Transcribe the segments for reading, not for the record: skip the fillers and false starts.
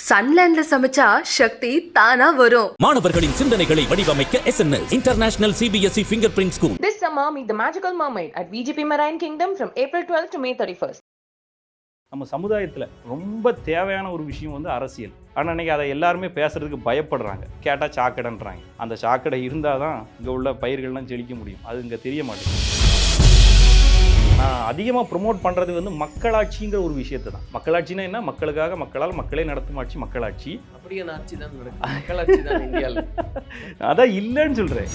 சன்லேண்ட்ல சமைச்சா சக்தி தானா வரும். மாணவர்களின் சிந்தனைகளை வடிவமைக்க SNS International CBSE Fingerprint School. This summer, meet the magical mermaid at VGP Marine Kingdom from April 12th to May 31st. நம்ம சமுதாயத்தில் ரொம்ப தேவையான ஒரு விஷயம் வந்து அரசியல். ஆனால் அன்றைக்கி அதை எல்லாருமே பேசுகிறதுக்கு பயப்படுறாங்க. கேட்டால் சாக்கடைன்றாங்க. அந்த சாக்கடை இருந்தால் தான் இங்கே உள்ள பயிர்கள்லாம் செழிக்க முடியும். அது இங்கே தெரிய மாட்டேங்குது. நான் அதிகமாக ப்ரொமோட் பண்ணுறது வந்து மக்களாட்சிங்கிற ஒரு விஷயத்தை தான். மக்களாட்சினா என்ன? மக்களுக்காக மக்களால் மக்களே நடத்தும் ஆட்சி மக்களாட்சி. அப்படியே ஆட்சி தான் நடக்கும். மக்களாட்சி தான் இந்தியாவில். அதான் இல்லைன்னு சொல்கிறேன்.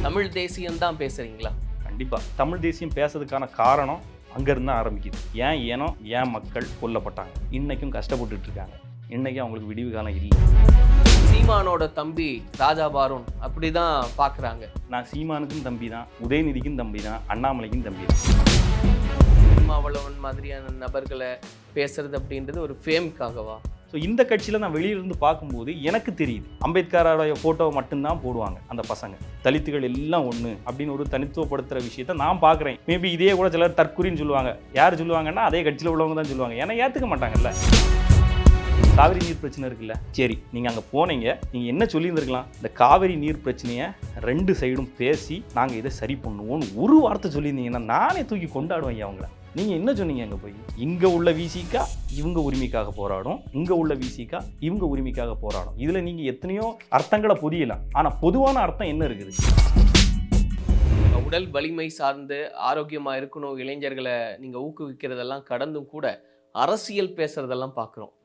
தமிழ் தேசியம் தான் பேசுகிறீங்களா? கண்டிப்பாக தமிழ் தேசியம் பேசுறதுக்கான காரணம் அங்கேருந்து ஆரம்பிக்குது. ஏனோ ஏன் மக்கள் கொல்லப்பட்டாங்க, இன்றைக்கும் கஷ்டப்பட்டுட்டு இருக்காங்க, இன்றைக்கும் அவங்களுக்கு விடிவு காலம் இல்லை. சீமானோட தம்பி ராஜா பாருன் அப்படி தான் பார்க்குறாங்க. நான் சீமானுக்கும் தம்பி தான், உதயநிதிக்கும் தம்பி தான், அண்ணாமலைக்கும் தம்பி தான். திருமாவளவன் மாதிரியான நபர்களை பேசுறது அப்படின்றது ஒரு ஃபேமுக்காகவா? ஸோ இந்த கட்சியில் நான் வெளியிலிருந்து பார்க்கும்போது எனக்கு தெரியுது, அம்பேத்கரோடைய ஃபோட்டோவை மட்டும்தான் போடுவாங்க அந்த பசங்க. தலித்துகள் எல்லாம் ஒன்று அப்படின்னு ஒரு தனித்துவப்படுத்துகிற விஷயத்தை நான் பார்க்குறேன். மேபி இதே கூட சிலர் தற்குறின்னு சொல்லுவாங்க. யார் சொல்லுவாங்கன்னா அதே கட்சியில் உள்ளவங்க தான் சொல்லுவாங்க. ஏன்னா ஏற்றுக்க மாட்டாங்கல்ல. காவிரி நீர் பிரச்சனை இருக்குல்ல, சரி நீங்கள் அங்கே போனீங்க, நீங்கள் என்ன சொல்லியிருந்துருக்கலாம்? இந்த காவிரி நீர் பிரச்சனையை ரெண்டு சைடும் பேசி நாங்கள் இதை சரி பண்ணுவோம்னு ஒரு வார்த்தை சொல்லியிருந்தீங்கன்னா நானே தூக்கி கொண்டாடுவேன் அவங்கள. நீங்கள் என்ன சொன்னீங்க? அங்கே போய் இங்கே உள்ள விசிகா இவங்க உரிமைக்காக போராடும், இங்கே உள்ள விசிகா இவங்க உரிமைக்காக போராடும். இதில் நீங்கள் எத்தனையோ அர்த்தங்களை புரியலாம். ஆனால் பொதுவான அர்த்தம் என்ன இருக்குது? உடல் வலிமை சார்ந்து ஆரோக்கியமாக இருக்கணும், இளைஞர்களை நீங்கள் ஊக்குவிக்கிறதெல்லாம் கடந்தும் கூட அரசியல் பேசுகிறதெல்லாம் பார்க்குறோம்.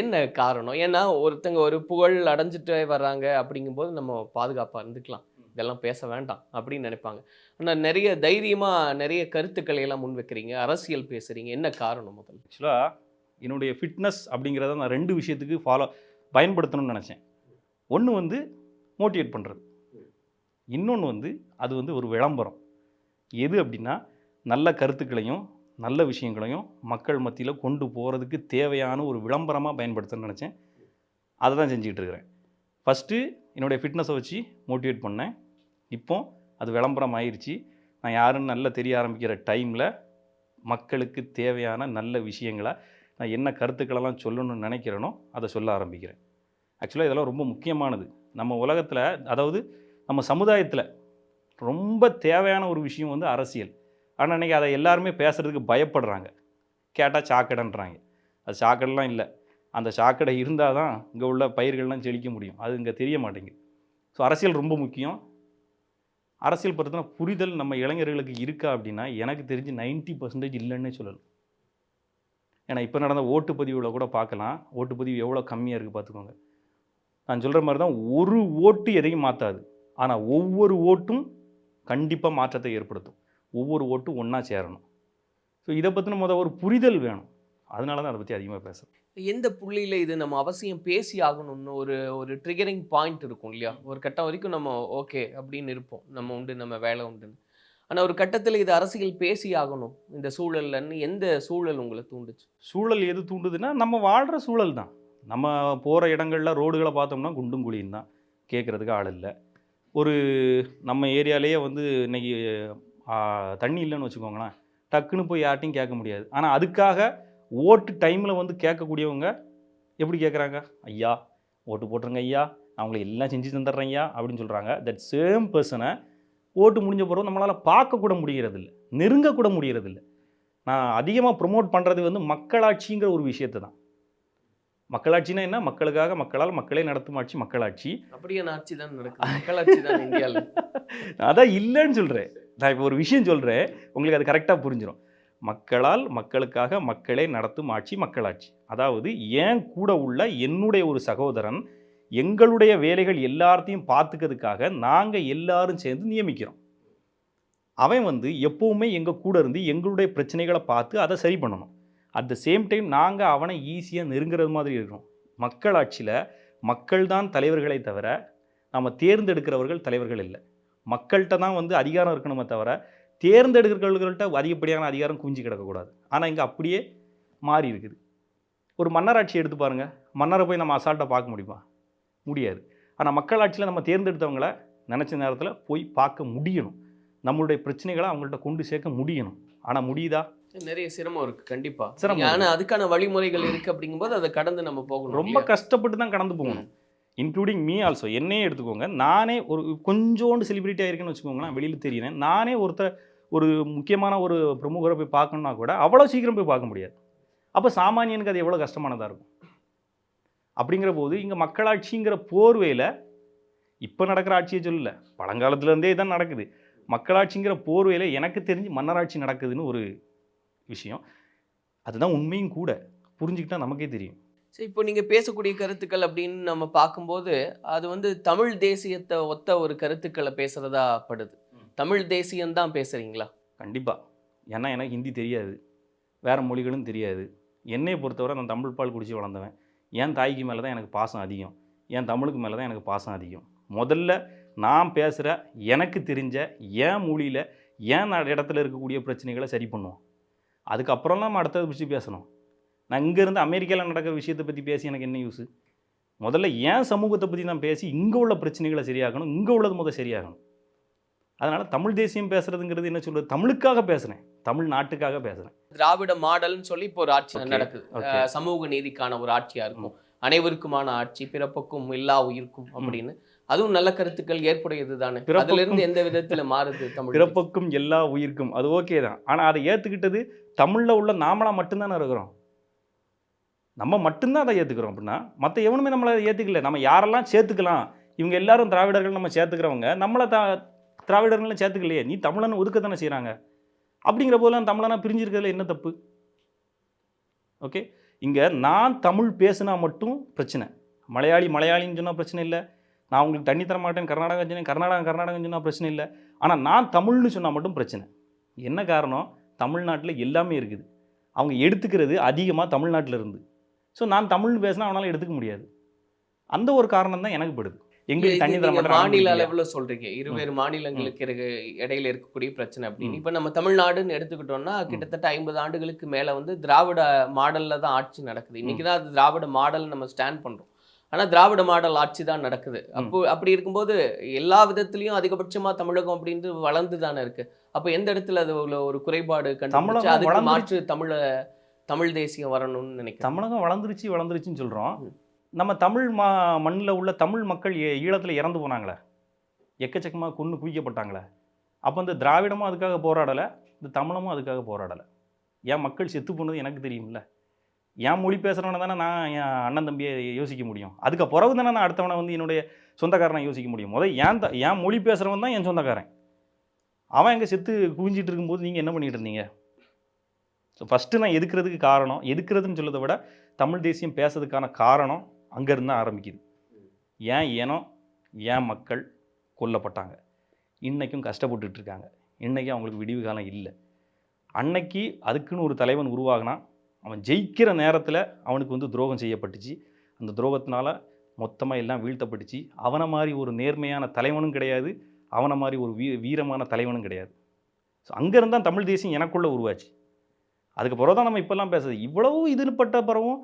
என்ன காரணம்? ஏன்னா ஒருத்தங்க ஒரு புகழ் அடைஞ்சிட்டே வர்றாங்க அப்படிங்கும்போது நம்ம பாதுகாப்பாக இருந்துக்கலாம், இதெல்லாம் பேச வேண்டாம் அப்படின்னு நினைப்பாங்க. ஆனால் நிறைய தைரியமாக நிறைய கருத்துக்களை எல்லாம் முன் வைக்கிறீங்க, அரசியல் பேசுகிறீங்க. என்ன காரணம்? முதல்ல ஆக்சுவலாக என்னுடைய ஃபிட்னஸ் அப்படிங்கிறத நான் ரெண்டு விஷயத்துக்கு பயன்படுத்தணும்னு நினச்சேன். ஒன்று வந்து மோட்டிவேட் பண்ணுறது, இன்னொன்று வந்து அது வந்து ஒரு விளம்பரம். எது அப்படின்னா நல்ல கருத்துக்களையும் நல்ல விஷயங்களையும் மக்கள் மத்தியில் கொண்டு போகிறதுக்கு தேவையான ஒரு விளம்பரமாக பயன்படுத்தணும்னு நினச்சேன். அதை தான் செஞ்சுக்கிட்டு இருக்கிறேன். ஃபஸ்ட்டு என்னுடைய ஃபிட்னஸை வச்சு மோட்டிவேட் பண்ணேன். இப்போ அது விளம்பரம் ஆயிடுச்சு. நான் யாருன்னு நல்லா தெரிய ஆரம்பிக்கிற டைமில் மக்களுக்கு தேவையான நல்ல விஷயங்களை நான் என்ன கருத்துக்களெல்லாம் சொல்லணும்னு நினைக்கிறேனோ அதை சொல்ல ஆரம்பிக்கிறேன். ஆக்சுவலாக இதெல்லாம் ரொம்ப முக்கியமானது. நம்ம உலகத்தில், அதாவது நம்ம சமுதாயத்தில் ரொம்ப தேவையான ஒரு விஷயம் வந்து அரசியல். ஆனால் அன்றைக்கி அதை எல்லாருமே பேசுகிறதுக்கு பயப்படுறாங்க. கேட்டால் சாக்கடைன்றாங்க. அது சாக்கடைலாம் இல்லை. அந்த சாக்கடை இருந்தால் தான் இங்கே உள்ள பயிர்கள்லாம் செழிக்க முடியும். அது இங்கே தெரிய மாட்டேங்குது. ஸோ அரசியல் ரொம்ப முக்கியம். அரசியல் பற்றின புரிதல் நம்ம இளைஞர்களுக்கு இருக்கா அப்படின்னா எனக்கு தெரிஞ்சு 90% இல்லைன்னே சொல்லலாம். ஏன்னா இப்போ நடந்த ஓட்டுப்பதிவில் கூட பார்க்கலாம், ஓட்டுப்பதிவு எவ்வளோ கம்மியாக இருக்குது பார்த்துக்கோங்க. நான் சொல்கிற மாதிரி தான், ஒரு ஓட்டு எதையும் மாற்றாது. ஆனால் ஒவ்வொரு ஓட்டும் கண்டிப்பாக மாற்றத்தை ஏற்படுத்தும். ஒவ்வொரு ஓட்டும் ஒன்றா சேரணும். ஸோ இதை பற்றின ஒரு புரிதல் வேணும். அதனால தான் அதை பற்றி அதிகமாக பேசுகிறேன். எந்த புள்ளியில் இது நம்ம அவசியம் பேசி ஆகணும்னு ஒரு ஒரு ட்ரிகரிங் பாயிண்ட் இருக்கும் இல்லையா? ஒரு கட்டம் வரைக்கும் நம்ம ஓகே அப்படின்னு இருப்போம், நம்ம உண்டு நம்ம வேலை உண்டுன்னு. ஆனால் ஒரு கட்டத்தில் இது அரசியல் பேசி ஆகணும் இந்த சூழல்லன்னு எந்த சூழல் உங்களை தூண்டுச்சு? சூழல் எது தூண்டுதுன்னா நம்ம வாழ்கிற சூழல் தான். நம்ம போகிற இடங்களில் ரோடுகளை பார்த்தோம்னா குண்டும் குழியும் தான், கேட்குறதுக்கு ஆள் இல்லை. ஒரு நம்ம ஏரியாலேயே வந்து இன்றைக்கி தண்ணி இல்லைன்னு வச்சுக்கோங்களேன், டக்குன்னு போய் யார்ட்டையும் கேட்க முடியாது. ஆனால் அதுக்காக ஓட்டு டைமில் வந்து கேட்கக்கூடியவங்க எப்படி கேட்குறாங்க? ஐயா ஓட்டு போட்டுருங்க ஐயா, நான் உங்களை எல்லாம் செஞ்சு தந்துடுறேன் ஐயா அப்படின்னு சொல்கிறாங்க. தட் சேம் பர்சனை ஓட்டு முடிஞ்ச பிறகு நம்மளால் பார்க்கக்கூட முடிகிறதில்ல, நெருங்கக்கூட முடிகிறதில்ல. நான் அதிகமாக ப்ரொமோட் பண்ணுறது வந்து மக்களாட்சிங்கிற ஒரு விஷயத்தை தான். மக்களாட்சினா என்ன? மக்களுக்காக மக்களால் மக்களே நடத்தும் ஆட்சி மக்களாட்சி. அப்படியே ஆட்சி தான் நடக்கும், மக்களாட்சி தான் இந்தியாவில். அதான் இல்லைன்னு சொல்கிறேன். நான் இப்போ ஒரு விஷயம் சொல்கிறேன், உங்களுக்கு அது கரெக்டாக புரிஞ்சிடும். மக்களால் மக்களுக்காக மக்களே நடத்தும் ஆட்சி மக்களாட்சி. அதாவது என் கூட உள்ள என்னுடைய ஒரு சகோதரன் எங்களுடைய வேலைகள் எல்லாத்தையும் பார்த்துக்கிறதுக்காக நாங்கள் எல்லாரும் சேர்ந்து நியமிக்கிறோம். அவன் வந்து எப்போவுமே எங்கள் கூட இருந்து எங்களுடைய பிரச்சனைகளை பார்த்து அதை சரி பண்ணணும். அட் த சேம் டைம் நாங்கள் அவனை ஈஸியாக நெருங்கிறது மாதிரி இருக்கணும். மக்களாட்சியில் மக்கள் தான் தலைவர்களை தவிர நம்ம தேர்ந்தெடுக்கிறவர்கள் தலைவர்கள் இல்லை. மக்கள்கிட்ட தான் வந்து அதிகாரம் இருக்கணுமே தவிர தேர்ந்தெடுக்கிறவர்கள்ட்ட அதிகப்படியான அதிகாரம் குஞ்சு கிடக்கக்கூடாது. ஆனால் இங்கே அப்படியே மாறி இருக்குது. ஒரு மன்னராட்சி எடுத்து பாருங்கள், மன்னரை போய் நம்ம அசால்ட்டாக பார்க்க முடியுமா? முடியாது. ஆனால் மக்களாட்சியில் நம்ம தேர்ந்தெடுத்தவங்கள நினச்ச நேரத்தில் போய் பார்க்க முடியணும். நம்மளுடைய பிரச்சனைகளை அவங்கள்ட்ட கொண்டு சேர்க்க முடியணும். ஆனால் முடியுதா? நிறைய சிரமம் இருக்கு கண்டிப்பா. சிரமம் ஆனா அதுக்கான வழிமுறைகள் இருக்கு அப்படிங்கும்போது அதை கடந்து நம்ம போகணும். ரொம்ப கஷ்டப்பட்டு தான் கடந்து போகணும். Including me also. என்னையே எடுத்துக்கோங்க. நானே ஒரு கொஞ்சோண்டு செலிபிரிட்டி ஆயிருக்கேன்னு வச்சுக்கோங்களேன், வெளியில் தெரியுறேன். நானே ஒரு முக்கியமான ஒரு பிரமுகரை போய் பார்க்கணுன்னா கூட அவ்வளோ சீக்கிரம் போய் பார்க்க முடியாது. அப்போ சாமானியனுக்கு அது எவ்வளோ கஷ்டமானதாக இருக்கும். அப்படிங்கிற போது இங்கே மக்களாட்சிங்கிற போர்வையில் இப்போ நடக்கிற ஆட்சியை சொல்லல, பழங்காலத்துலேருந்தே தான் நடக்குது. மக்களாட்சிங்கிற போர்வையில் எனக்கு தெரிஞ்சு மன்னராட்சி நடக்குதுன்னு ஒரு விஷயம். அதுதான் உண்மையும் கூட. புரிஞ்சுக்கிட்டா நமக்கே தெரியும். சரி, இப்போ நீங்க பேசக்கூடிய கருத்துக்கள் அப்படின்னு நம்ம பார்க்கும்போது அது வந்து தமிழ் தேசியத்தை ஒத்த ஒரு கருத்துக்களை பேசுறதா படுது. தமிழ் தேசியம் தான் பேசுறீங்களா? கண்டிப்பாக. ஏன்னா எனக்கு ஹிந்தி தெரியாது, வேறு மொழிகளும் தெரியாது. என்னையை பொறுத்தவரை நான் தமிழ் பால் குடித்து வளர்ந்தவன். என் தாய்க்கு மேலே தான் எனக்கு பாசம் அதிகம், என் தமிழுக்கு மேலே தான் எனக்கு பாசம் அதிகம். முதல்ல நான் பேசுகிற எனக்கு தெரிஞ்ச என் மொழியில் என் இடத்துல இருக்கக்கூடிய பிரச்சனைகளை சரி பண்ணுவோம். அதுக்கப்புறம் நம்ம அடுத்தது பற்றி பேசணும். நான் இங்கேருந்து அமெரிக்காவில் நடக்கிற விஷயத்தை பற்றி பேசி எனக்கு என்ன யூஸு? முதல்ல ஏன் சமூகத்தை பற்றி நான் பேசி இங்கே உள்ள பிரச்சனைகளை சரியாகணும், இங்கே உள்ளது முதல் சரியாகணும். அதனால் தமிழ் தேசியம் பேசுகிறதுங்கிறது என்ன சொல்கிறது, தமிழுக்காக பேசுகிறேன், தமிழ் நாட்டுக்காக பேசுகிறேன். திராவிட மாடல்னு சொல்லி இப்போ ஒரு ஆட்சி நடக்குது. சமூக நீதிக்கான ஒரு ஆட்சியாக இருக்கும், அனைவருக்குமான ஆட்சி, பிறப்புக்கும் எல்லா உயிருக்கும் அப்படின்னு. அதுவும் நல்ல கருத்துக்கள் ஏற்புடையது தானே. அதிலிருந்து எந்த விதத்தில் மாறுது தமிழ்? பிறப்புக்கும் எல்லா உயிருக்கும் அது ஓகே தான். ஆனால் அதை ஏற்றுக்கிட்டது தமிழில் உள்ள நாமளாக மட்டும்தானே இருக்கிறோம். நம்ம மட்டும்தான் அதை ஏற்றுக்கிறோம். அப்படின்னா மற்ற எவனுமே நம்மளை அதை ஏற்றுக்கல. நம்ம யாரெல்லாம் சேர்த்துக்கலாம், இவங்க எல்லாரும் திராவிடர்கள் நம்ம சேர்த்துக்கிறவங்க, நம்மளை திராவிடர்கள்லாம் சேர்த்துக்கலையே, நீ தமிழனை ஒதுக்கத்தானே செய்கிறாங்க. அப்படிங்கிற போதெல்லாம் தமிழனா பிரிஞ்சிருக்கிறதுல என்ன தப்பு? ஓகே, இங்கே நான் தமிழ் பேசுனா மட்டும் பிரச்சனை. மலையாளின்னு சொன்னால் பிரச்சனை இல்லை. நான் உங்களுக்கு தண்ணி தர மாட்டேன் கர்நாடகா சொன்னேன், கர்நாடகன்னு சொன்னால் பிரச்சனை இல்லை. ஆனால் நான் தமிழ்னு சொன்னால் மட்டும் பிரச்சனை. என்ன காரணம்? தமிழ்நாட்டில் எல்லாமே இருக்குது. அவங்க எடுத்துக்கிறது அதிகமாக தமிழ்நாட்டில் இருந்து. ஸோ நான் தமிழ்னு பேசினா அவனால் எடுத்துக்க முடியாது. அந்த ஒரு காரணம் தான் எனக்கு படுது. எங்களுக்கு தண்ணி தர மாட்டேன். மாநில அளவில் சொல்கிறீங்க, இருவேறு மாநிலங்களுக்கு இடையில இருக்கக்கூடிய பிரச்சனை அப்படின்னு. இப்போ நம்ம தமிழ்நாடுன்னு எடுத்துக்கிட்டோம்னா கிட்டத்தட்ட 50 ஆண்டுகளுக்கு மேலே வந்து திராவிட மாடலில் தான் ஆட்சி நடக்குது. இன்றைக்கி தான் அது திராவிட மாடல் நம்ம ஸ்டாண்ட் பண்ணுறோம். ஆனால் திராவிட மாடல் ஆட்சி தான் நடக்குது. அப்படி இருக்கும்போது எல்லா விதத்துலையும் அதிகபட்சமாக தமிழகம் அப்படின்ட்டு வளர்ந்து தானே இருக்குது. அப்போ எந்த இடத்துல அது ஒரு குறைபாடு கண்டுபிடிச்சு அதுக்கு மாற்று தமிழ் தேசியம் வரணும்னு நினைக்கிறேன். தமிழகம் வளர்ந்துருச்சுன்னு சொல்கிறோம். நம்ம தமிழ் மண்ணில் உள்ள தமிழ் மக்கள் ஈழத்தில் இறந்து போனாங்களே, எக்கச்சக்கமாக கொன்று குவிக்கப்பட்டாங்களே. அப்போ இந்த திராவிடமும் அதுக்காக போராடலை, இந்த தமிழமும் அதுக்காக போராடலை. என் மக்கள் செத்து போனது எனக்கு தெரியும்ல. என் மொழி பேசுகிறவனை தானே நான் என் அண்ணன் தம்பியை யோசிக்க முடியும். அதுக்கு பிறகு தானே நான் அடுத்தவனை வந்து என்னுடைய சொந்தக்காரனை யோசிக்க முடியும். என் மொழி பேசுகிறவன் தான் என் சொந்தக்காரன். அவன் எங்கே செத்து குவிஞ்சிட்டு இருக்கும்போது நீங்கள் என்ன பண்ணிகிட்டு இருந்தீங்க? ஸோ ஃபஸ்ட்டு நான் எதுக்கிறதுக்கு காரணம், எதுக்கிறதுன்னு சொல்லதை விட தமிழ் தேசியம் பேசுறதுக்கான காரணம் அங்கேருந்து தான் ஆரம்பிக்குது. ஏன் இனம், ஏன் மக்கள் கொல்லப்பட்டாங்க, இன்றைக்கும் கஷ்டப்பட்டுட்ருக்காங்க, இன்றைக்கும் அவங்களுக்கு விடிவு காலம் இல்லை. அன்னைக்கு அதுக்குன்னு ஒரு தலைவன் உருவாகினா அவன் ஜெயிக்கிற நேரத்தில் அவனுக்கு வந்து துரோகம் செய்யப்பட்டுச்சு. அந்த துரோகத்தினால மொத்தமாக எல்லாம் வீழ்த்தப்பட்டுச்சு. அவனை மாதிரி ஒரு நேர்மையான தலைவனும் கிடையாது, அவனை மாதிரி ஒரு வீரமான தலைவனும் கிடையாது. ஸோ அங்கேருந்து தான் தமிழ் தேசியம் எனக்குள்ளே உருவாச்சு. அதுக்கு பிறகு தான் நம்ம இப்போல்லாம் பேசுது. இவ்வளவு இதுன்னு பட்ட பிறகும்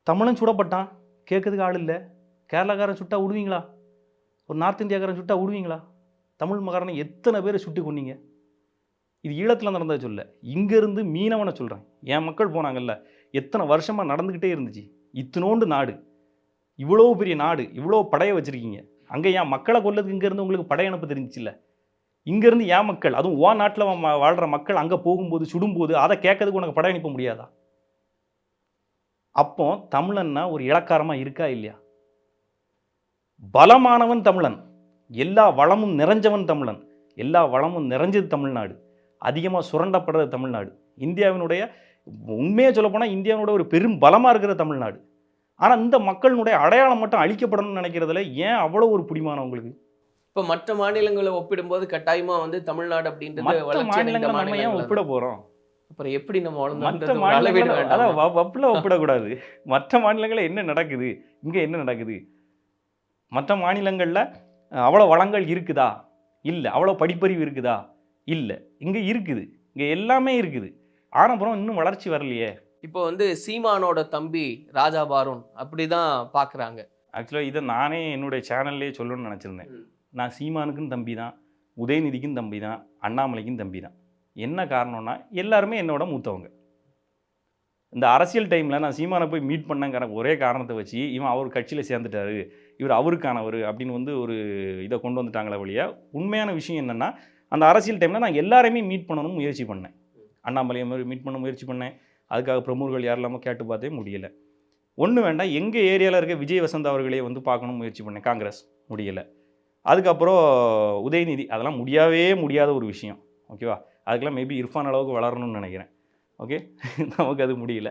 தமிழன் சுடப்பட்டான், கேட்கறதுக்கு ஆள் இல்லை. கேரளாக்காரன் சுட்டா விடுவீங்களா? ஒரு நார்த் இந்தியாக்காரன் சுட்டா விடுவீங்களா? தமிழ் மகாரனை எத்தனை பேரை சுட்டி கொண்டீங்க? இது ஈழத்தில் நடந்தது சொல்ல, இங்கேருந்து மீனவனை சொல்கிறேன். என் மக்கள் போனாங்கல்ல, எத்தனை வருஷமாக நடந்துக்கிட்டே இருந்துச்சு. இத்தனோண்டு நாடு, இவ்வளோ பெரிய நாடு, இவ்வளோ படையை வச்சுருக்கீங்க. அங்கே என் மக்களை கொல்லதுக்கு இங்கேருந்து உங்களுக்கு படையனுப்பு தெரிஞ்சிச்சில்ல. இங்கேருந்து என் மக்கள், அதுவும் ஓ நாட்டில் வாழ்கிற மக்கள் அங்கே போகும்போது சுடும்போது அதை கேட்கறதுக்கு உனக்கு படை அனுப்ப முடியாதா? அப்போ தமிழன்னா ஒரு இலக்காரமாக இருக்கா இல்லையா? பலமானவன் தமிழன், எல்லா வளமும் நிறைஞ்சவன் தமிழன், எல்லா வளமும் நிறைஞ்சது தமிழ்நாடு, அதிகமாக சுரண்டப்படுறது தமிழ்நாடு, இந்தியாவினுடைய உண்மையாக சொல்லப்போனால் இந்தியாவினுடைய ஒரு பெரும் பலமாக இருக்கிற தமிழ்நாடு. ஆனால் இந்த மக்களினுடைய அடையாளம் மட்டும் அழிக்கப்படணும்னு நினைக்கிறதுல ஏன் அவ்வளோ ஒரு பிடிமானம் உங்களுக்கு? இப்போ மற்ற மாநிலங்களை ஒப்பிடும்போது கட்டாயமாக வந்து தமிழ்நாடு அப்படின்றது நம்ம ஏன் ஒப்பிட போகிறோம்? அப்புறம் எப்படி நம்ம மற்ற மாநிலங்கள் அதான் அப்படிலாம் ஒப்பிடக்கூடாது. மற்ற மாநிலங்களில் என்ன நடக்குது, இங்கே என்ன நடக்குது? மற்ற மாநிலங்களில் அவ்வளோ வளங்கள் இருக்குதா? இல்லை. அவ்வளோ படிப்பறிவு இருக்குதா? இல்லை. இங்கே இருக்குது, இங்கே எல்லாமே இருக்குது. ஆனப்புறம் இன்னும் வளர்ச்சி வரலையே. இப்போ வந்து சீமானோட தம்பி ராஜா பாரூன் அப்படி தான் பார்க்குறாங்க. ஆக்சுவலாக இதை நானே என்னுடைய சேனல்லே சொல்லணும்னு நினச்சிருந்தேன். நான் சீமானுக்கும் தம்பி தான், உதயநிதிக்கும் தம்பி தான், அண்ணாமலைக்கும் தம்பி தான். என்ன காரணம்னா எல்லாருமே என்னோட மூத்தவங்க. இந்த அரசியல் டைமில் நான் சீமானை போய் மீட் பண்ணங்கிற ஒரே காரணத்தை வச்சு இவன் அவர் கட்சியில் சேர்ந்துட்டாரு, இவர் அவருக்கானவர் அப்படின்னு வந்து ஒரு இதை கொண்டு வந்துட்டாங்களே வழியா. உண்மையான விஷயம் என்னென்னா, அந்த அரசியல் டைமில் நான் எல்லாரையுமே மீட் பண்ணணும்னு முயற்சி பண்ணேன். அண்ணாமலையை மாதிரி மீட் பண்ண முயற்சி பண்ணேன். அதுக்காக பிரமுகர்கள் யாரும் இல்லாமல் கேட்டு பார்த்தே முடியலை. ஒன்று வேண்டாம், எங்கள் ஏரியாவில் இருக்க விஜய் வசந்த் அவர்களே வந்து பார்க்கணும் முயற்சி பண்ணேன். காங்கிரஸ் முடியலை. அதுக்கப்புறம் உதயநிதி, அதெல்லாம் முடியாத ஒரு விஷயம். ஓகேவா? அதுக்கெல்லாம் மேபி இர்ஃபான் அளவுக்கு வளரணும்னு நினைக்கிறேன். ஓகே, நமக்கு அது முடியல.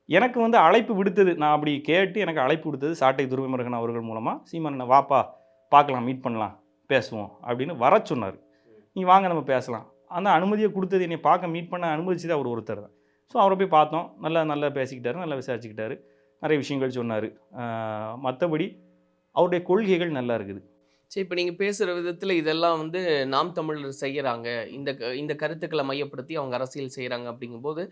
எனக்கு வந்து அழைப்பு விடுத்தது, நான் அப்படி கேட்டு எனக்கு அழைப்பு விடுத்தது சாட்டை துருவைமுருகன் அவர்கள் மூலமாக. சீமான் வாப்பா பார்க்கலாம், மீட் பண்ணலாம், பேசுவோம் அப்படின்னு வர சொன்னார். நீ வாங்க நம்ம பேசலாம். அந்த அனுமதியை கொடுத்தது, என்னை பார்க்க மீட் பண்ண அனுமதிச்சது அவர் ஒருத்தர் தான். ஸோ அவரை போய் பார்த்தோம், நல்லா பேசிக்கிட்டாரு, நல்லா விசாரிச்சுக்கிட்டாரு, நிறைய விஷயங்கள் சொன்னார். மற்றபடி அவருடைய கொள்கைகள் நல்லா இருக்குது. சரி, இப்போ நீங்கள் பேசுகிற விதத்தில் இதெல்லாம் வந்து நாம் தமிழர் செய்கிறாங்க, இந்த கருத்துக்களை மையப்படுத்தி அவங்க அரசியல் செய்கிறாங்க அப்படிங்கும்போது,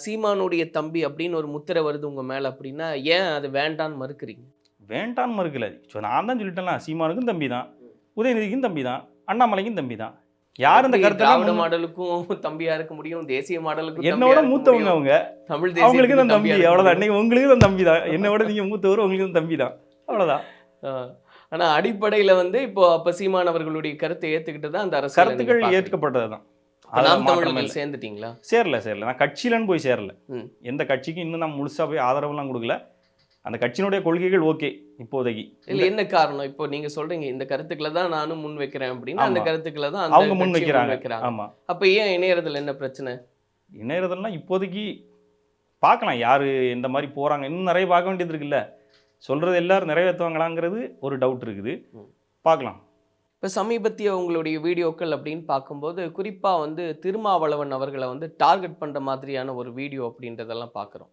சீமானுடைய தம்பி அப்படின்னு ஒரு முத்திரை வருது உங்கள் மேலே அப்படின்னா ஏன் அது வேண்டான்னு மறுக்கிறீங்க? வேண்டான்னு மறுக்கல. ஸோ நான் தான் சொல்லிட்டேன்ல, சீமானுக்கும் தம்பி தான், உதயநிதிக்கும் தம்பி தான், அண்ணாமலைக்கும் தம்பி தான். யார் இந்த திராவிட மாடலுக்கும் தம்பியா இருக்க முடியும், தேசிய மாடலுக்கும் என்னோட மூத்தவங்க அவங்க, தமிழ் அவங்களுக்கு தான் தம்பி, அவ்வளோதான். இன்னைக்கு உங்களுக்கு தான் தம்பி தான், என்னோட நீங்கள் மூத்தவர், உங்களுக்கு தான் தம்பி தான், அவ்வளோதான். ஆனா அடிப்படையில வந்து இப்போ அப்ப சீமான் அவர்களுடைய கருத்தை ஏத்துக்கிட்டு தான் அந்த அரசு கருத்துக்கள் ஏற்கப்பட்டது தான். நாம் தமிழர்கள் சேர்ந்துட்டீங்களா? சேரல. நான் கட்சியிலன்னு போய் சேரல. எந்த கட்சிக்கும் இன்னும் நான் முழுசா போய் ஆதரவுலாம் கொடுக்கல. அந்த கட்சியினுடைய கொள்கைகள் ஓகே இப்போதைக்கு. இல்ல என்ன காரணம்? இப்போ நீங்க சொல்றீங்க இந்த கருத்துக்களை தான் நானும் முன் வைக்கிறேன் அப்படின்னு, அந்த கருத்துக்களை தான் அவங்க முன் வைக்கிறாங்க. ஆமா. அப்ப ஏன் இணையறதுல என்ன பிரச்சனை? இணையறதுன்னா இப்போதைக்கு பார்க்கலாம் யாரு எந்த மாதிரி போறாங்க, இன்னும் நிறைய பார்க்க வேண்டியது இருக்குல்ல. சொல்கிறது எல்லாரும் நிறைவேற்றுவாங்களாங்கிறது ஒரு டவுட் இருக்குது, பார்க்கலாம். இப்போ சமீபத்திய உங்களுடைய வீடியோக்கள் அப்படின்னு பார்க்கும்போது குறிப்பாக வந்து திருமாவளவன் அவர்களை வந்து டார்கெட் பண்ணுற மாதிரியான ஒரு வீடியோ அப்படின்றதெல்லாம் பார்க்குறோம்.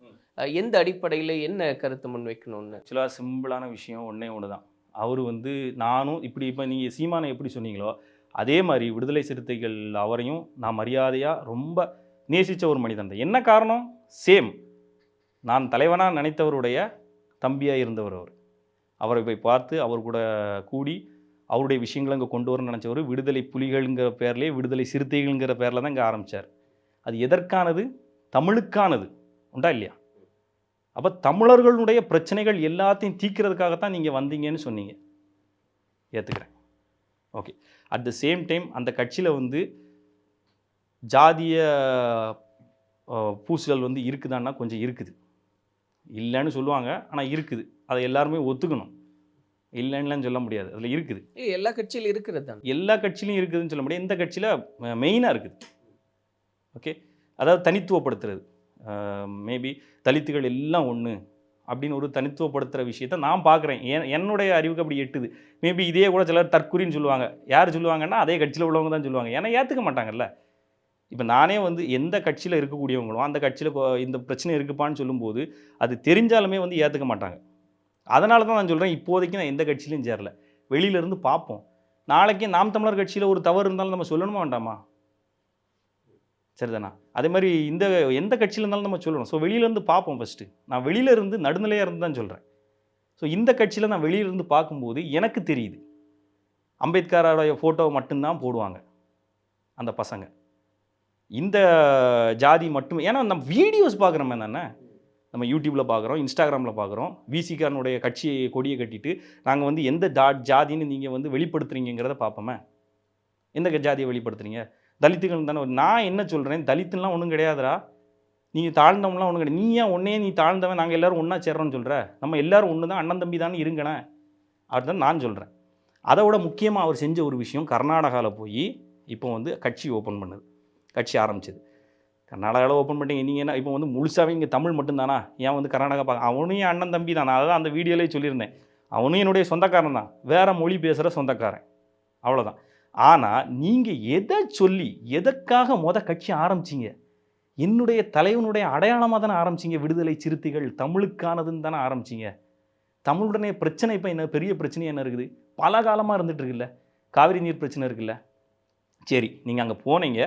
எந்த அடிப்படையில் என்ன கருத்து முன் வைக்கணும்னு? ஆக்சுவலாக சிம்பிளான விஷயம் ஒன்று தான். அவர் வந்து நானும் இப்படி இப்போ நீங்கள் சீமானை எப்படி சொன்னீங்களோ அதே மாதிரி விடுதலை சிறுத்தைகள் அவரையும் நான் மரியாதையாக ரொம்ப நேசித்த ஒரு மனிதன் தான். என்ன காரணம்? சேம், நான் தலைவனாக நினைத்தவருடைய தம்பியாக இருந்தவர் அவர். அவரை போய் பார்த்து அவர் கூட கூடி அவருடைய விஷயங்களை இங்கே கொண்டு வரணும்னு நினச்சவர். விடுதலை புலிகள்ங்கிற பேர்லேயே விடுதலை சிறுத்தைகள்ங்கிற பேரில் தான் இங்கே ஆரம்பித்தார். அது எதற்கானது? தமிழுக்கானது. உண்டா இல்லையா? அப்போ தமிழர்களுடைய பிரச்சனைகள் எல்லாத்தையும் தீர்க்கிறதுக்காகத்தான் நீங்கள் வந்தீங்கன்னு சொன்னீங்க, ஏற்றுக்கிறேன். Okay. At the same time அந்த கட்சியில் வந்து ஜாதிய பூசுகள் வந்து இருக்குதான்னா கொஞ்சம் இருக்குது. இல்லைன்னு சொல்லுவாங்க, ஆனால் இருக்குது. அதை எல்லாருமே ஒத்துக்கணும். இல்லைன்னுலாம் சொல்ல முடியாது, அதில் இருக்குது. எல்லா கட்சியிலும் இருக்கிறது தான். எல்லா கட்சியிலையும் இருக்குதுன்னு சொல்ல முடியாது. இந்த கட்சியில் மெயினாக இருக்குது. ஓகே, அதாவது தனித்துவப்படுத்துறது. மேபி தலித்துகள் எல்லாம் ஒன்று அப்படின்னு ஒரு தனித்துவப்படுத்துகிற விஷயத்த நான் பார்க்குறேன். என்னுடைய அறிவுக்கு அப்படி எட்டுது. மேபி இதே கூட சிலர் தற்குறின்னு சொல்லுவாங்க. யார் சொல்லுவாங்கன்னா அதே கட்சியில் உள்ளவங்க தான் சொல்லுவாங்க. ஏன்னா ஏற்றுக்க மாட்டாங்கல்ல. இப்போ நானே வந்து எந்த கட்சியில் இருக்கக்கூடியவங்களும் அந்த கட்சியில் இந்த பிரச்சனை இருக்குப்பான்னு சொல்லும்போது அது தெரிஞ்சாலுமே வந்து ஏற்றுக்க மாட்டாங்க. அதனால தான் நான் சொல்கிறேன், இப்போதைக்கு நான் எந்த கட்சியிலையும் சேரல. வெளியிலேருந்து பார்ப்போம். நாளைக்கு நாம் தமிழர் கட்சியில் ஒரு தவறு இருந்தாலும் நம்ம சொல்லணுமா வேண்டாமா? சரிதானா? அதே மாதிரி எந்த கட்சியில் இருந்தாலும் நம்ம சொல்லணும். ஸோ வெளியிலேருந்து பார்ப்போம். ஃபஸ்ட்டு நான் வெளியிலேருந்து நடுநிலையாக இருந்து தான் சொல்கிறேன். ஸோ இந்த கட்சியில் நான் வெளியிலேருந்து பார்க்கும்போது எனக்கு தெரியுது, அம்பேத்கரோடைய ஃபோட்டோவை மட்டும்தான் போடுவாங்க அந்த பசங்க. இந்த ஜாதி மட்டும். ஏன்னா நம்ம வீடியோஸ் பார்க்குறோமே தானே, நம்ம யூடியூப்பில் பார்க்குறோம், இன்ஸ்டாகிராமில் பார்க்குறோம். விசிகானுடைய கட்சி கொடியை கட்டிட்டு நாங்கள் வந்து எந்த ஜாதின்னு நீங்கள் வந்து வெளிப்படுத்துறீங்கிறத பார்ப்போமே. எந்த ஜாதியை வெளிப்படுத்துறீங்க? தலித்துகள் தானே. நான் என்ன சொல்கிறேன், தலித்துலாம் ஒன்றும் கிடையாதுடா, நீங்கள் தாழ்ந்தவங்களாம் ஒன்றும் கிடையாது. நீ ஏன் ஒன்றே நீ தாழ்ந்தவன், நாங்கள் எல்லோரும் ஒன்றா சேர்றோன்னு சொல்கிற? நம்ம எல்லோரும் ஒன்று தான், அண்ணன் தம்பி தானே இருங்கண்ணே அதுதான் நான் சொல்கிறேன். அதை விட முக்கியமாக அவர் செஞ்ச ஒரு விஷயம், கர்நாடகாவில் போய் இப்போ வந்து கட்சி ஓப்பன் பண்ணுது, கட்சி ஆரம்பிச்சது. கர்நாடகாவில் ஓப்பன் பண்ணிட்டீங்க. நீங்கள் என்ன இப்போ வந்து முழுசாகவே இங்கே தமிழ் மட்டும்தானா? ஏன் வந்து கர்நாடகா பார்க்க? அவனும் என் அண்ணன் தம்பி தான். நான் அதான் அந்த வீடியோலேயே சொல்லியிருந்தேன். அவனும் என்னுடைய சொந்தக்காரன் தான், வேறு மொழி பேசுகிற சொந்தக்காரன், அவ்வளோதான். ஆனால் நீங்கள் எதை சொல்லி எதற்காக கட்சி ஆரம்பிச்சிங்க? என்னுடைய தலைவனுடைய அடையாளமாக தானே ஆரம்பிச்சிங்க. விடுதலை சிறுத்தைகள் தமிழுக்கானதுன்னு தானே ஆரம்பிச்சிங்க. தமிழுடனே பிரச்சனை இப்போ என்ன பெரிய பிரச்சனை என்ன இருக்குது? பல காலமாக இருந்துகிட்டு இருக்குல்ல, காவிரி நீர் பிரச்சனை இருக்குல்ல. சரி, நீங்கள் அங்கே போனீங்க,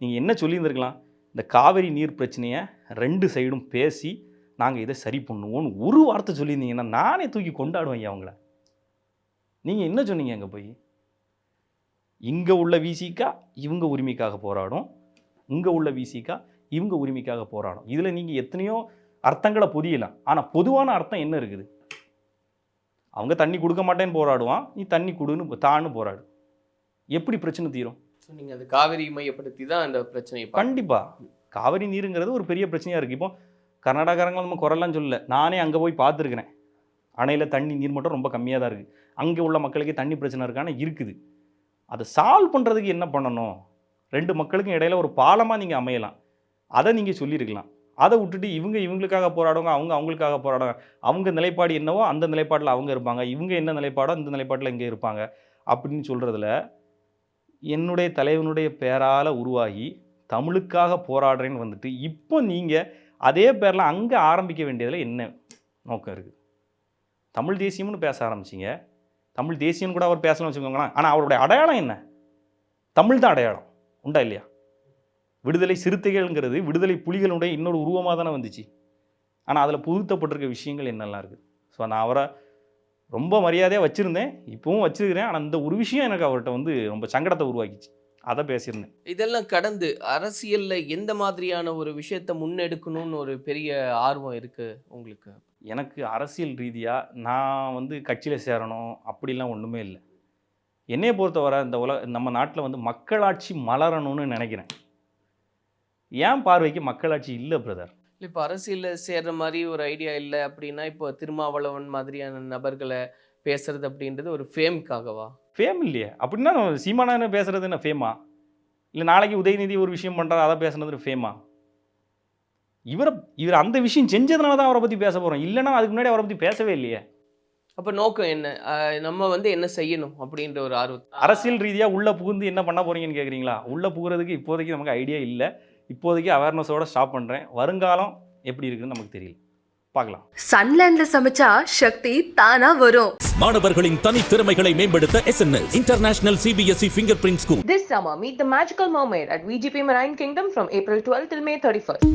நீங்கள் என்ன சொல்லியிருந்துருக்கலாம்? இந்த காவிரி நீர் பிரச்சனையை 2 சைடும் பேசி நாங்கள் இதை சரி பண்ணுவோன்னு ஒரு வார்த்தை சொல்லியிருந்தீங்கன்னா நானே தூக்கி கொண்டாடுவேன் அவங்கள. நீங்கள் என்ன சொன்னீங்க? அங்கே போய் இங்கே உள்ள விசிகா இவங்க உரிமைக்காக போராடும், இங்கே உள்ள விசிகா இவங்க உரிமைக்காக போராடும். இதில் நீங்கள் எத்தனையோ அர்த்தங்களை புரியலாம். ஆனால் பொதுவான அர்த்தம் என்ன இருக்குது? அவங்க தண்ணி கொடுக்க மாட்டேன்னு போராடுவான், நீ தண்ணி கொடுன்னு தான்னு போராடு. எப்படி பிரச்சனை தீரும்? நீங்கள் அது காவிரி மையப்படுத்தி தான் அந்த பிரச்சனையை கண்டிப்பாக காவிரி நீருங்கிறது ஒரு பெரிய பிரச்சனையாக இருக்குது. இப்போ கர்நாடகாரங்க நம்ம குறைலாம் சொல்லல, நானே அங்கே போய் பார்த்துருக்கிறேன். அணையில் தண்ணி நீர் மட்டும் ரொம்ப கம்மியாக தான் இருக்குது. அங்கே உள்ள மக்களுக்கு தண்ணி பிரச்சனை இருக்கான இருக்குது. அதை சால்வ் பண்ணுறதுக்கு என்ன பண்ணணும்? 2 மக்களுக்கும் இடையில ஒரு பாலமாக நீங்கள் அமையலாம். அதை நீங்கள் சொல்லியிருக்கலாம். அதை விட்டுட்டு இவங்க இவங்களுக்காக போராடுவாங்க, அவங்க அவங்களுக்காக போராடுவாங்க. அவங்க நிலைப்பாடு என்னவோ அந்த நிலைப்பாட்டில் அவங்க இருப்பாங்க, இவங்க என்ன நிலைப்பாடோ அந்த நிலைப்பாட்டில் இங்கே இருப்பாங்க அப்படின்னு சொல்கிறதுல என்னுடைய தலைவனுடைய பேரால் உருவாகி தமிழுக்காக போராடுறேன்னு வந்துட்டு இப்போ நீங்கள் அதே பேரில் அங்கே ஆரம்பிக்க வேண்டியதில் என்ன நோக்கம் இருக்குது? தமிழ் தேசியம்னு பேச ஆரம்பிச்சிங்க. தமிழ் தேசியம்னு கூட அவர் பேசணும்னு வச்சுக்கோங்களேன். ஆனால் அவருடைய அடையாளம் என்ன? தமிழ் தான் அடையாளம், உண்டா இல்லையா? விடுதலை சிறுத்தைகள்ங்கிறது விடுதலை புலிகளுடைய இன்னொரு உருவமாக தானே வந்துச்சு. ஆனால் அதில் புகுத்தப்பட்டிருக்க விஷயங்கள் என்னெல்லாம் இருக்குது. ஸோ நான் அவரை ரொம்ப மரியாதையாக வச்சுருந்தேன், இப்போவும் வச்சுருக்கிறேன். ஆனால் இந்த ஒரு விஷயம் எனக்கு அவர்கிட்ட வந்து ரொம்ப சங்கடத்தை உருவாக்கிச்சு. அதை பேசியிருந்தேன். இதெல்லாம் கடந்து அரசியலில் எந்த மாதிரியான ஒரு விஷயத்தை முன்னெடுக்கணும்னு ஒரு பெரிய ஆர்வம் இருக்குது உங்களுக்கு? எனக்கு அரசியல் ரீதியாக நான் வந்து கட்சியில் சேரணும் அப்படிலாம் ஒன்றுமே இல்லை. என்னையை பொறுத்தவரை இந்த நம்ம நாட்டில் வந்து மக்களாட்சி மலரணும்னு நினைக்கிறேன். ஏன் பார்வைக்கு மக்களாட்சி இல்லை பிரதர்? இப்போ அரசியலில் சேர்ற மாதிரி ஒரு ஐடியா இல்லை அப்படின்னா இப்போ திருமாவளவன் மாதிரியான நபர்களை பேசுறது அப்படின்றது ஒரு ஃபேமுக்காகவா? ஃபேம் இல்லையே. அப்படின்னா சீமானு பேசுறது என்ன ஃபேமா? இல்லை நாளைக்கு உதயநிதி ஒரு விஷயம் பண்ணுறாரு அதை பேசுனது ஃபேமா? இவர் அந்த விஷயம் செஞ்சதுனால தான் அவரை பற்றி பேச போகிறோம். இல்லைன்னா அதுக்கு முன்னாடி அவரை பற்றி பேசவே இல்லையே. அப்போ நோக்கம் என்ன? நம்ம வந்து என்ன செய்யணும் அப்படின்ற ஒரு ஆர்வம். அரசியல் ரீதியாக உள்ளே புகுந்து என்ன பண்ண போகிறீங்கன்னு கேட்குறீங்களா? உள்ளே புகுறதுக்கு இப்போதைக்கு நமக்கு ஐடியா இல்லை. இப்போதைக்கு அவேர்னஸோட ஸ்டாப் பண்ணுறேன். வருங்காலம் எப்படி இருக்குன்னு நமக்கு தெரியல, பார்க்கலாம். சன்லேண்ட்ல சமைச்சா சக்தி தானா வரும். மாணவர்களின் தனித்திறமைகளை மேம்படுத்த SNS international CBSE finger print school. This summer, meet the magical mermaid at VGP Marine Kingdom from April 12 till May 31st.